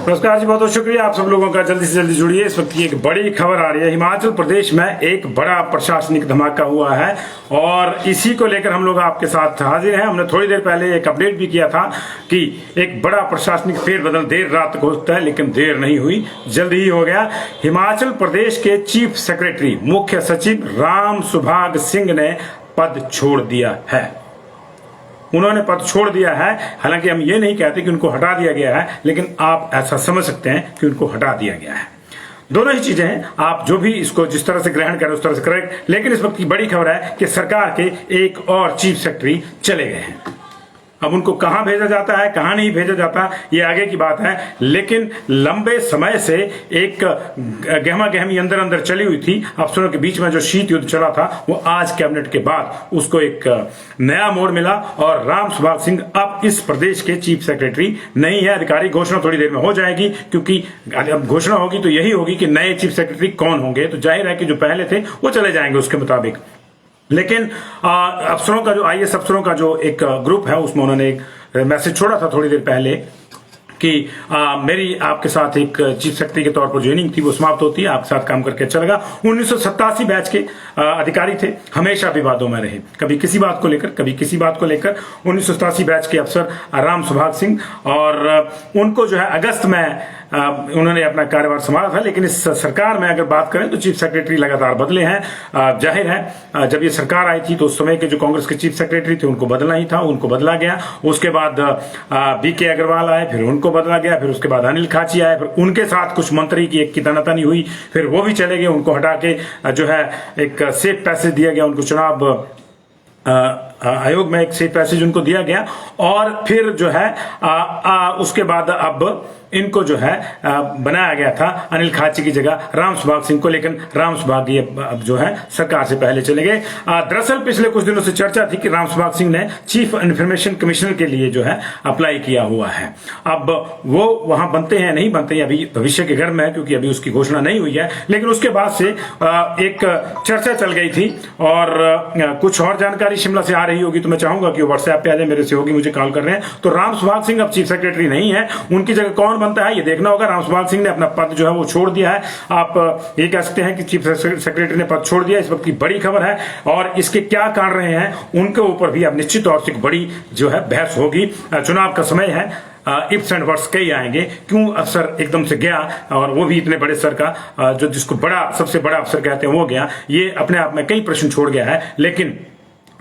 नमस्कार जी, बहुत बहुत शुक्रिया आप सब लोगों का। जल्दी से जल्दी जुड़िए। इस वक्त की एक बड़ी खबर आ रही है। हिमाचल प्रदेश में एक बड़ा प्रशासनिक धमाका हुआ है और इसी को लेकर हम लोग आपके साथ हाजिर हैं। हमने थोड़ी देर पहले एक अपडेट भी किया था कि एक बड़ा प्रशासनिक फेरबदल देर रात को होता है, लेकिन देर नहीं हुई, जल्दी ही हो गया। हिमाचल प्रदेश के चीफ सेक्रेटरी मुख्य सचिव राम सुभाग सिंह ने पद छोड़ दिया है। उन्होंने पद छोड़ दिया है। हालांकि हम ये नहीं कहते कि उनको हटा दिया गया है, लेकिन आप ऐसा समझ सकते हैं कि उनको हटा दिया गया है। दोनों ही चीजें हैं, आप जो भी इसको जिस तरह से ग्रहण करें उस तरह से करें। लेकिन इस वक्त की बड़ी खबर है कि सरकार के एक और चीफ सेक्रेटरी चले गए हैं। अब उनको कहां भेजा जाता है, कहां नहीं भेजा जाता, ये आगे की बात है। लेकिन लंबे समय से एक गहमा गहमी अंदर अंदर चली हुई थी। अफसरों के बीच में जो शीत युद्ध चला था, वो आज कैबिनेट के बाद उसको एक नया मोड़ मिला और राम सुभाग सिंह अब इस प्रदेश के चीफ सेक्रेटरी नहीं है। अधिकारी घोषणा थोड़ी देर में हो जाएगी, क्योंकि अब घोषणा होगी तो यही होगी कि नए चीफ सेक्रेटरी कौन होंगे। तो जाहिर है कि जो पहले थे वो चले जाएंगे उसके मुताबिक। लेकिन अफसरों का जो आईएएस अफसरों का जो एक ग्रुप है, उसमें उन्होंने एक मैसेज छोड़ा था थोड़ी देर पहले कि मेरी आपके साथ एक चीफ सेक्रेटरी के तौर पर ज्वाइनिंग थी, वो समाप्त होती है, आपके साथ काम करके अच्छा लगा। 1987 बैच के अधिकारी थे, हमेशा विवादों में रहे, कभी किसी बात को लेकर कभी किसी बात को लेकर। 1987 बैच के अफसर राम सुभाग सिंह, और उनको जो है अगस्त में उन्होंने अपना कार्यभार संभाला था। लेकिन इस सरकार में अगर बात करें तो चीफ सेक्रेटरी लगातार बदले हैं। जाहिर है जब ये सरकार आई थी तो उस समय के जो कांग्रेस के चीफ सेक्रेटरी थे उनको बदलना ही था, उनको बदला गया। उसके बाद बीके अग्रवाल आए, फिर उनको बदला गया। फिर उसके बाद अनिल खाची आए, फिर उनके साथ कुछ मंत्री की एक कितानतानी हुई, फिर वो भी चले गए। उनको हटा के जो है एक सेफ पैसेज दिया गया उनको, चुनाव आयोग में एक सेफ पैसेज उनको दिया गया। और फिर जो है उसके बाद अब इनको जो है बनाया गया था अनिल खाची की जगह राम सुभाग सिंह को। लेकिन राम सुभाग ये अब जो है सरकार से पहले चले गए। दरअसल पिछले कुछ दिनों से चर्चा थी कि राम सुभाग सिंह ने चीफ इन्फॉर्मेशन कमिश्नर के लिए जो है अप्लाई किया हुआ है। अब वो वहां बनते हैं नहीं बनते हैं अभी भविष्य के घर में है, क्योंकि अभी उसकी घोषणा नहीं हुई है। लेकिन उसके बाद से एक चर्चा चल गई थी और कुछ और जानकारी शिमला से आ रही होगी, तो मैं चाहूंगा कि व्हाट्सएप पे आ जाए, मेरे सहयोगी मुझे कॉल कर रहे हैं। तो राम सुभाग सिंह अब चीफ सेक्रेटरी नहीं है, उनकी जगह कौन बनता है ये देखना होगा। राम सुभाग सिंह ने अपना पद जो है वो छोड़ दिया है। आप ये कह सकते हैं कि चीफ सेक्रेटरी ने पद छोड़ दिया। इस वक्त की बड़ी खबर है और इसके क्या कारण रहे हैं उनके ऊपर भी अब निश्चित तौर से बड़ी जो है बहस होगी। चुनाव का समय है, इफ्स एंड वर्ड्स कई आएंगे। क्यों अफसर एकदम से गया, और वो भी इतने बड़े सर का जो जिसको बड़ा सबसे बड़ा अफसर कहते हैं वो गया, ये अपने आप में कई प्रश्न छोड़ गया है। लेकिन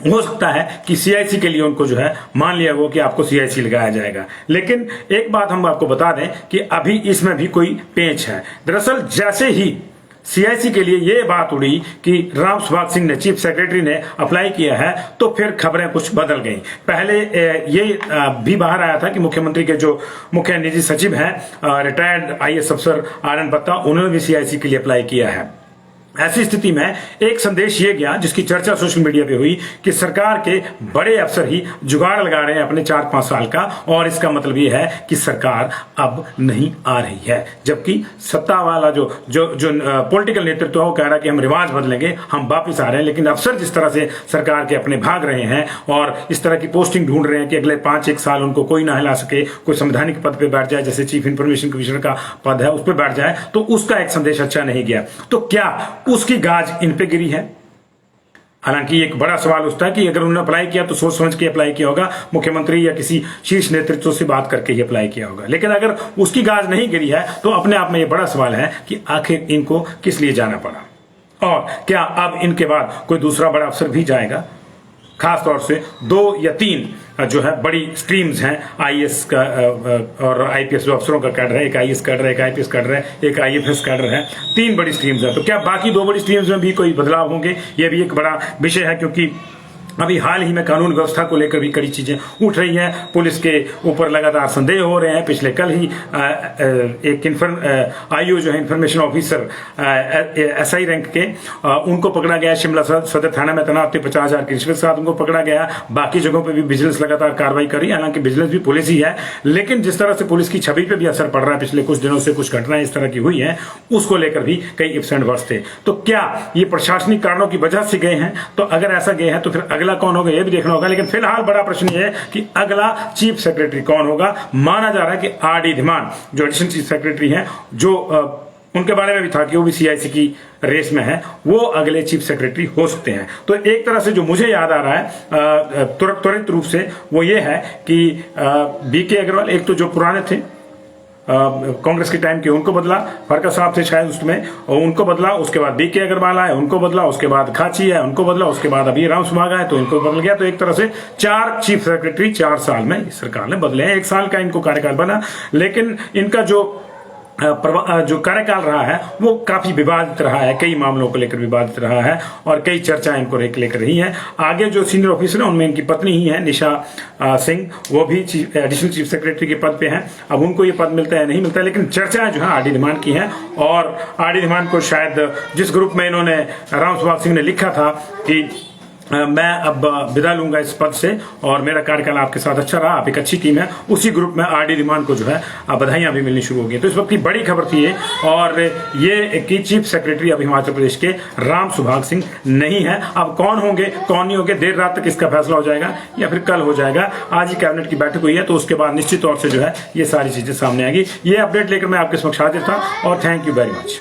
हो सकता है कि सीआईसी के लिए उनको जो है मान लिया वो कि आपको सीआईसी लगाया जाएगा। लेकिन एक बात हम आपको बता दें कि अभी इसमें भी कोई पेंच है। दरअसल जैसे ही सीआईसी के लिए ये बात उड़ी कि राम सुभाग सिंह ने चीफ सेक्रेटरी ने अप्लाई किया है, तो फिर खबरें कुछ बदल गई। पहले ये भी बाहर आया था कि मुख्यमंत्री के जो मुख्य निजी सचिव हैं, रिटायर्ड आईएएस अफसर आनंद बत्ता, उन्होंने भी सीआईसी के लिए अप्लाई किया है। ऐसी स्थिति में एक संदेश ये गया, जिसकी चर्चा सोशल मीडिया पे हुई, कि सरकार के बड़े अफसर ही जुगाड़ लगा रहे हैं अपने 4-5 साल का, और इसका मतलब ये है कि सरकार अब नहीं आ रही है। जबकि सत्ता वाला जो पॉलिटिकल नेतृत्व है वो कह रहा है कि हम रिवाज बदलेंगे, हम वापिस आ रहे हैं। लेकिन अफसर जिस तरह से सरकार के अपने भाग रहे हैं और इस तरह की पोस्टिंग ढूंढ रहे हैं कि अगले 5-1 साल उनको कोई ना हिला सके, कोई संवैधानिक पद पे बैठ जाए, जैसे चीफ इन्फॉर्मेशन कमिश्नर का पद है उस पर बैठ जाए, तो उसका एक संदेश अच्छा नहीं गया। तो क्या उसकी गाज इन पे गिरी है? हालांकि एक बड़ा सवाल उठता है कि अगर उन्होंने अप्लाई किया तो सोच समझ के अप्लाई किया होगा, मुख्यमंत्री या किसी शीर्ष नेतृत्व से बात करके ही अप्लाई किया होगा। लेकिन अगर उसकी गाज नहीं गिरी है तो अपने आप में यह बड़ा सवाल है कि आखिर इनको किस लिए जाना पड़ा, और क्या अब इनके बाद कोई दूसरा बड़ा अफसर भी जाएगा? खास तौर से 2 या 3 जो है बड़ी स्ट्रीम्स हैं आईएएस का और आईपीएस जो अफसरों का कैडर है, एक आईएएस कैडर है, एक आईपीएस कैडर है, एक आईएफएस कैडर है, 3 बड़ी स्ट्रीम्स हैं। तो क्या बाकी 2 बड़ी स्ट्रीम्स में भी कोई बदलाव होंगे? यह भी एक बड़ा विषय है, क्योंकि अभी हाल ही में कानून व्यवस्था को लेकर भी कड़ी चीजें उठ रही हैं। पुलिस के ऊपर लगातार संदेह हो रहे हैं। पिछले कल ही एक आईओ जो है इन्फॉर्मेशन ऑफिसर एसआई रैंक के, उनको पकड़ा गया। शिमला सदर थाना में तैनात थे, 50,000 की रिश्वत के साथ उनको पकड़ा गया। बाकी जगहों पे भी विजिलेंस लगातार कार्रवाई कर रही है। हालांकि विजिलेंस भी पुलिस ही है, लेकिन जिस तरह से पुलिस की छवि पे भी असर पड़ रहा है, पिछले कुछ दिनों से कुछ घटनाएं इस तरह की हुई हैं, उसको लेकर भी कई इफ्स एंड वर्ड्स थे। तो क्या ये प्रशासनिक कारणों की वजह से गए हैं? तो अगर ऐसा गए हैं तो फिर अगला कौन होगा ये भी देखना होगा। लेकिन फिलहाल बड़ा प्रश्न ये है कि अगला चीफ सेक्रेटरी कौन होगा। माना जा रहा है कि आर डी धीमान जो एडिशनल चीफ सेक्रेटरी हैं, जो उनके बारे में भी था कि वो भी सीआईसी की रेस में है, वो अगले चीफ सेक्रेटरी हो सकते हैं। तो एक तरह से जो मुझे याद आ रहा है त्वरित रूप से वो ये है कि बीके अग्रवाल एक तो जो पुराने थे कांग्रेस के टाइम के, उनको बदला, फरका साहब थे शायद उसमें, और उनको बदला। उसके बाद बीके अग्रवाल आए, उनको बदला। उसके बाद खाची है, उनको बदला। उसके बाद अभी राम सुभाग आए तो इनको बदल गया। तो एक तरह से 4 चीफ सेक्रेटरी 4 साल में सरकार ने बदले हैं। 1 साल का इनको कार्यकाल बना, लेकिन इनका जो कार्यकाल रहा है वो काफी विवादित रहा है, कई मामलों को लेकर विवादित रहा है और कई चर्चाएं इनको लेकर रही हैं। आगे जो सीनियर ऑफिसर है उनमें इनकी पत्नी ही है निशा सिंह, वो भी एडिशनल चीफ सेक्रेटरी के पद पे हैं। अब उनको ये पद मिलता है नहीं मिलता है, लेकिन चर्चाएं जो है आर डी धीमान की हैं। और आर डी धीमान को शायद जिस ग्रुप में इन्होंने राम सुभाग सिंह ने लिखा था कि मैं अब विदा लूंगा इस पद से और मेरा कार्यकाल आपके साथ अच्छा रहा, आप एक अच्छी टीम है, उसी ग्रुप में आर डी धीमान को जो है बधाइयां भी मिलनी शुरू हो गई। तो इस वक्त की बड़ी खबर थी ये, और ये कि चीफ सेक्रेटरी अब हिमाचल प्रदेश के राम सुभाग सिंह नहीं है। अब कौन होंगे कौन नहीं होंगे, देर रात तक इसका फैसला हो जाएगा या फिर कल हो जाएगा। आज ही कैबिनेट की बैठक हुई है, तो उसके बाद निश्चित तौर से जो है ये सारी चीजें सामने आएगी। ये अपडेट लेकर मैं आपके समक्ष हाजिर था, और थैंक यू वेरी मच।